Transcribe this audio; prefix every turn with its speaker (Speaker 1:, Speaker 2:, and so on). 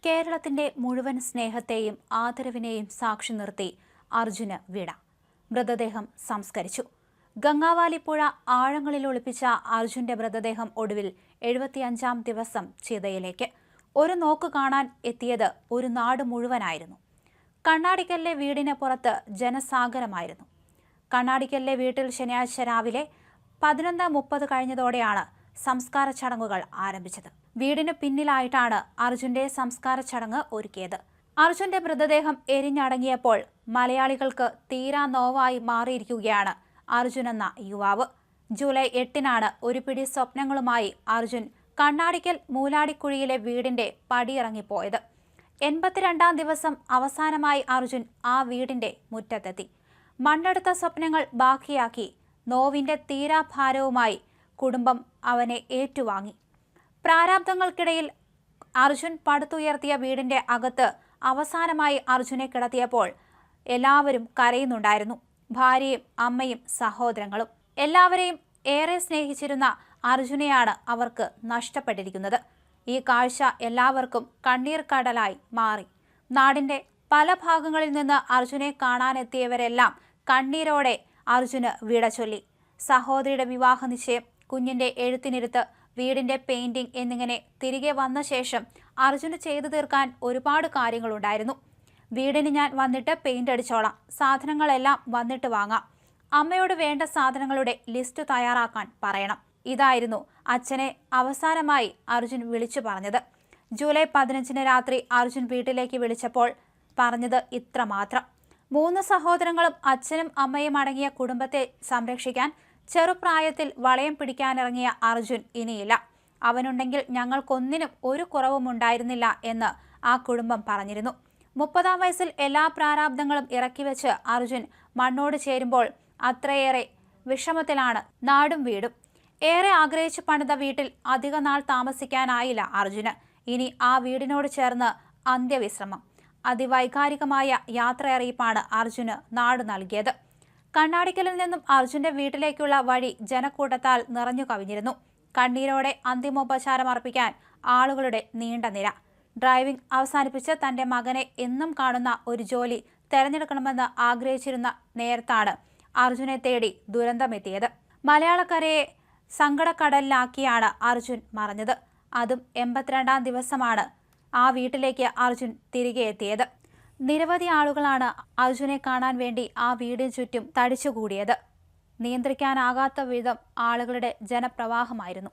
Speaker 1: കേരളത്തിന്റെ മുഴുവൻ സ്നേഹത്തെയും ആദരവിനെയും സാക്ഷി നിർത്തി അർജുന് വിട. മൃതദേഹം സംസ്കരിച്ചു. ഗംഗാവാലി പുഴ ആഴങ്ങളിൽ ഒളിപ്പിച്ച അർജുന്റെ മൃതദേഹം ഒടുവിൽ 75-ാം ദിവസം ചിതയിലേക്ക്. ഒരു നോക്ക് കാണാൻ എത്തിയത് ഒരു നാട് മുഴുവനായിരുന്നു. കണ്ണാടിക്കലിലെ വീടിന് പുറത്ത് ജനസാഗരമായിരുന്നു. കണ്ണാടിക്കലിലെ വീട്ടിൽ ശനിയാഴ്ച രാവിലെ 11:30 കഴിഞ്ഞതോടെയാണ് സംസ്കാര ചടങ്ങുകൾ ആരംഭിച്ചത്. വീടിന് പിന്നിലായിട്ടാണ് അർജുന്റെ സംസ്കാര ചടങ്ങ് ഒരുക്കിയത്. അർജുന്റെ മൃതദേഹം എരിഞ്ഞടങ്ങിയപ്പോൾ മലയാളികൾക്ക് തീരാ നോവായി മാറിയിരിക്കുകയാണ് അർജുൻ എന്ന യുവാവ്. ജൂലൈ 8-നാണ് ഒരു പിടി സ്വപ്നങ്ങളുമായി അർജുൻ കണ്ണാടിക്കൽ മൂലാടിക്കുഴിയിലെ വീടിന്റെ പടിയിറങ്ങിപ്പോയത്. 82-ാം ദിവസം അവസാനമായി അർജുൻ ആ വീടിന്റെ മുറ്റത്തെത്തി. മണ്ണെടുത്ത സ്വപ്നങ്ങൾ ബാക്കിയാക്കി നോവിന്റെ തീരാഭാരവുമായി കുടുംബം അവനെ ഏറ്റുവാങ്ങി. പ്രാരാബ്ദങ്ങൾക്കിടയിൽ അർജുൻ പടുത്തുയർത്തിയ വീടിന്റെ അകത്ത് അവസാനമായി അർജുനെ കിടത്തിയപ്പോൾ എല്ലാവരും കരയുന്നുണ്ടായിരുന്നു. ഭാര്യയും അമ്മയും സഹോദരങ്ങളും എല്ലാവരെയും ഏറെ സ്നേഹിച്ചിരുന്ന അർജുനെയാണ് അവർക്ക് നഷ്ടപ്പെട്ടിരിക്കുന്നത്. ഈ കാഴ്ച എല്ലാവർക്കും കണ്ണീർ കടലായി മാറി. നാടിന്റെ പല ഭാഗങ്ങളിൽ നിന്ന് അർജുനെ കാണാനെത്തിയവരെല്ലാം കണ്ണീരോടെ അർജുന് വിട ചൊല്ലി. സഹോദരിയുടെ വിവാഹ നിശ്ചയം, കുഞ്ഞിന്റെ എഴുത്തിനിരുത്ത്, വീടിന്റെ പെയിന്റിംഗ് എന്നിങ്ങനെ തിരികെ വന്ന ശേഷം അർജുന് ചെയ്തു തീർക്കാൻ ഒരുപാട് കാര്യങ്ങളുണ്ടായിരുന്നു. വീടിന് ഞാൻ വന്നിട്ട് പെയിന്റ് അടിച്ചോളാം, സാധനങ്ങളെല്ലാം വന്നിട്ട് വാങ്ങാം, അമ്മയോട് വേണ്ട സാധനങ്ങളുടെ ലിസ്റ്റ് തയ്യാറാക്കാൻ പറയണം. ഇതായിരുന്നു അച്ഛനെ അവസാനമായി അർജുൻ വിളിച്ചു പറഞ്ഞത്. ജൂലൈ 15-ന് രാത്രി അർജുൻ വീട്ടിലേക്ക് വിളിച്ചപ്പോൾ പറഞ്ഞത് ഇത്രമാത്രം: 3 സഹോദരങ്ങളും അച്ഛനും അമ്മയും അടങ്ങിയ കുടുംബത്തെ സംരക്ഷിക്കാൻ ചെറുപ്രായത്തിൽ വളയം പിടിക്കാനിറങ്ങിയ അർജുൻ ഇനിയില്ല. അവനുണ്ടെങ്കിൽ ഞങ്ങൾക്കൊന്നിനും ഒരു കുറവുമുണ്ടായിരുന്നില്ല എന്ന് ആ കുടുംബം പറഞ്ഞിരുന്നു. 30-ാം വയസ്സിൽ എല്ലാ പ്രാരാബ്ദങ്ങളും ഇറക്കിവെച്ച് അർജുൻ മണ്ണോട് ചേരുമ്പോൾ അത്രയേറെ വിഷമത്തിലാണ് നാടും വീടും. ഏറെ ആഗ്രഹിച്ചു പണിത വീട്ടിൽ അധിക നാൾ താമസിക്കാനായില്ല അർജുന്. ഇനി ആ വീടിനോട് ചേർന്ന് അന്ത്യവിശ്രമം. അതിവൈകാരികമായ യാത്രയറിയിപ്പാണ് അർജുന് നാട് നൽകിയത്. കണ്ണാടിക്കലിൽ നിന്നും അർജുന്റെ വീട്ടിലേക്കുള്ള വഴി ജനക്കൂട്ടത്താൽ നിറഞ്ഞു കവിഞ്ഞിരുന്നു. കണ്ണീരോടെ അന്തിമോപചാരം അർപ്പിക്കാൻ ആളുകളുടെ നീണ്ട നിര. ഡ്രൈവിംഗ് അവസാനിപ്പിച്ച് തന്റെ മകനെ എന്നും കാണുന്ന ഒരു ജോലി തെരഞ്ഞെടുക്കണമെന്ന് ആഗ്രഹിച്ചിരുന്ന നേരത്താണ് അർജുനെ തേടി ദുരന്തമെത്തിയത്. മലയാളക്കരയെ സങ്കടക്കടലിലാക്കിയാണ് അർജുൻ മറഞ്ഞത്. അതും 82-ാം ദിവസമാണ് ആ വീട്ടിലേക്ക് അർജുൻ തിരികെ എത്തിയത്. നിരവധി ആളുകളാണ് അർജുനെ കാണാൻ വേണ്ടി ആ വീടിന് ചുറ്റും തടിച്ചുകൂടിയത്. നിയന്ത്രിക്കാനാകാത്ത വിധം ആളുകളുടെ ജനപ്രവാഹമായിരുന്നു.